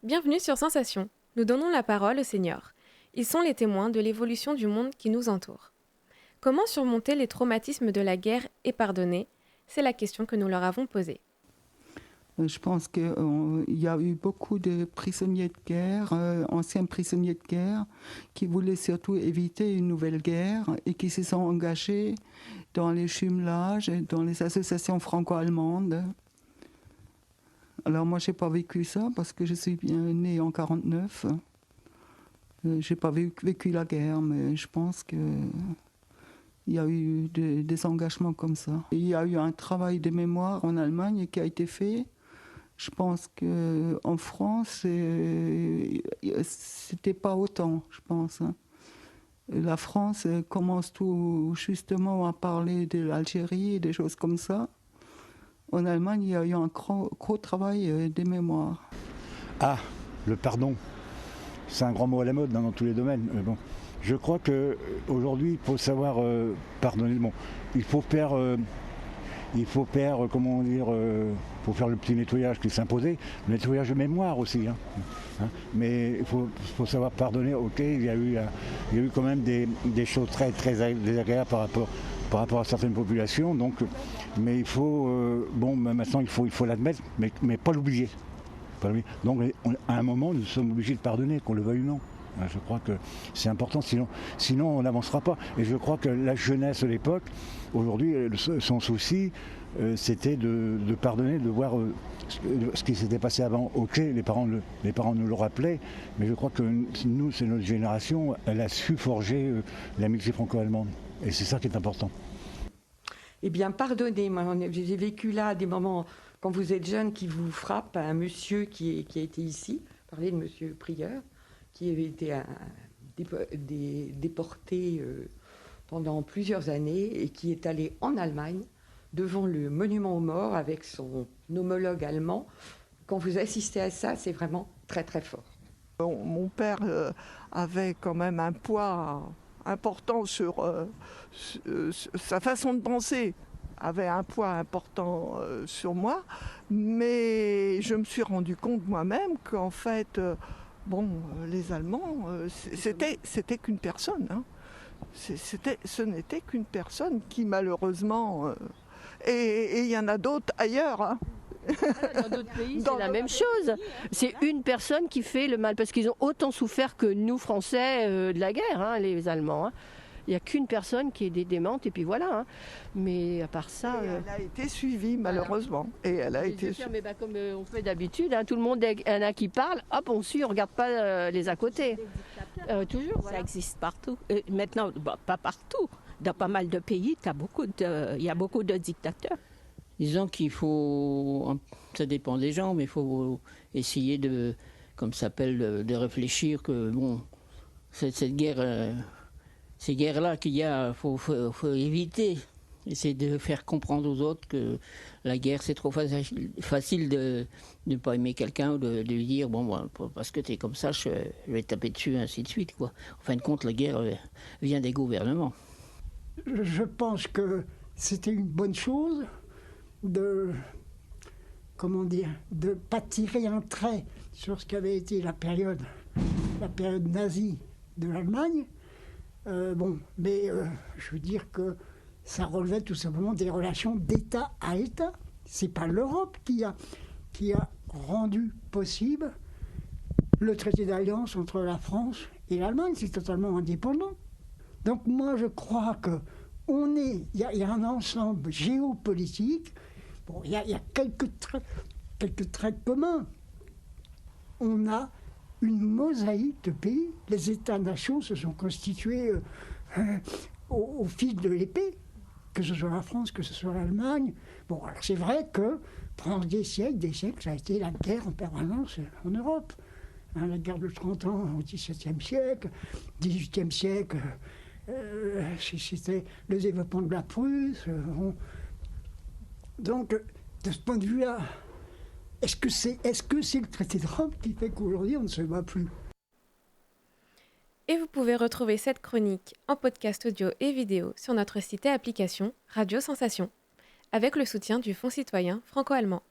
Bienvenue sur Sensation. Nous donnons la parole aux seniors. Ils sont les témoins de l'évolution du monde qui nous entoure. Comment surmonter les traumatismes de la guerre et pardonner ? C'est la question que nous leur avons posée. Je pense qu'il y a eu beaucoup de prisonniers de guerre, anciens prisonniers de guerre, qui voulaient surtout éviter une nouvelle guerre et qui se sont engagés dans les jumelages et dans les associations franco-allemandes. Alors moi, je n'ai pas vécu ça parce que je suis bien née en 1949. Je n'ai pas vécu la guerre, mais je pense qu'il y a eu des engagements comme ça. Il y a eu un travail de mémoire en Allemagne qui a été fait. Je pense qu'en France, c'était pas autant, je pense. La France commence tout justement à parler de l'Algérie et des choses comme ça. En Allemagne, il y a eu un gros travail de mémoire. Ah, le pardon. C'est un grand mot à la mode dans tous les domaines. Bon. Je crois qu'aujourd'hui, il faut savoir pardonner. Bon, il faut faire, comment dire, faut faire le petit nettoyage qui s'imposait, le nettoyage de mémoire aussi. Mais il faut savoir pardonner. Ok, il y a eu quand même des choses très très désagréables par rapport à certaines populations. Donc, mais il faut, maintenant il faut l'admettre, mais pas l'oublier. Donc à un moment, nous sommes obligés de pardonner, qu'on le veuille ou non. Je crois que c'est important, sinon on n'avancera pas. Et je crois que la jeunesse de l'époque, aujourd'hui, son souci, c'était de pardonner, de voir ce qui s'était passé avant. Ok, les parents nous le rappelaient, mais je crois que nous, c'est notre génération, elle a su forger l'amitié franco-allemande. Et c'est ça qui est important. Eh bien, pardonnez, moi, j'ai vécu là des moments, quand vous êtes jeune, qui vous frappent. Un monsieur qui a été ici, parler de monsieur Prieur, qui avait été déporté pendant plusieurs années et qui est allé en Allemagne devant le monument aux morts avec son homologue allemand. Quand vous assistez à ça, c'est vraiment très très fort. Mon père avait quand même un poids important sur sa façon de penser, avait un poids important sur moi, mais je me suis rendu compte moi-même qu'en fait, les Allemands, c'était qu'une personne. Ce n'était qu'une personne qui malheureusement... et il y en a d'autres ailleurs. Dans d'autres pays, c'est la même chose. C'est une personne qui fait le mal, parce qu'ils ont autant souffert que nous, Français, de la guerre, les Allemands. Il n'y a qu'une personne qui est démente, et puis voilà. Mais à part ça... elle a été suivie, malheureusement. Et elle a été suivie. Mais comme on fait d'habitude, tout le monde, il y en a qui parle, hop, on suit, on ne regarde pas les à côté. Toujours, ça existe partout. Maintenant, pas partout. Dans pas mal de pays, il y a beaucoup de dictateurs. Disons qu'il faut, ça dépend des gens, mais il faut essayer de, comme ça s'appelle, de réfléchir que cette guerre, ces guerres-là qu'il y a, faut éviter. Essayer de faire comprendre aux autres que la guerre c'est trop facile de ne pas aimer quelqu'un ou de lui dire parce que tu es comme ça, je vais taper dessus, ainsi de suite, quoi. En fin de compte, la guerre vient des gouvernements. Je pense que c'était une bonne chose de pas tirer un trait sur ce qu'avait été la période nazie de l'Allemagne. Mais je veux dire que ça relevait tout simplement des relations d'État à État. C'est pas l'Europe qui a rendu possible le traité d'alliance entre la France et l'Allemagne. C'est totalement indépendant. Donc moi je crois que il y a un ensemble géopolitique. Il y a quelques traits communs. On a une mosaïque de pays. Les États-nations se sont constitués au fil de l'épée, que ce soit la France, que ce soit l'Allemagne. Alors c'est vrai que pendant des siècles, ça a été la guerre en permanence en Europe. La guerre de 30 ans au XVIIe siècle, XVIIIe siècle, c'était le développement de la Prusse. Donc, de ce point de vue-là, est-ce que c'est le traité de Rome qui fait qu'aujourd'hui on ne se bat plus ? Et vous pouvez retrouver cette chronique en podcast audio et vidéo sur notre site et application Radio Sensation, avec le soutien du Fonds citoyen franco-allemand.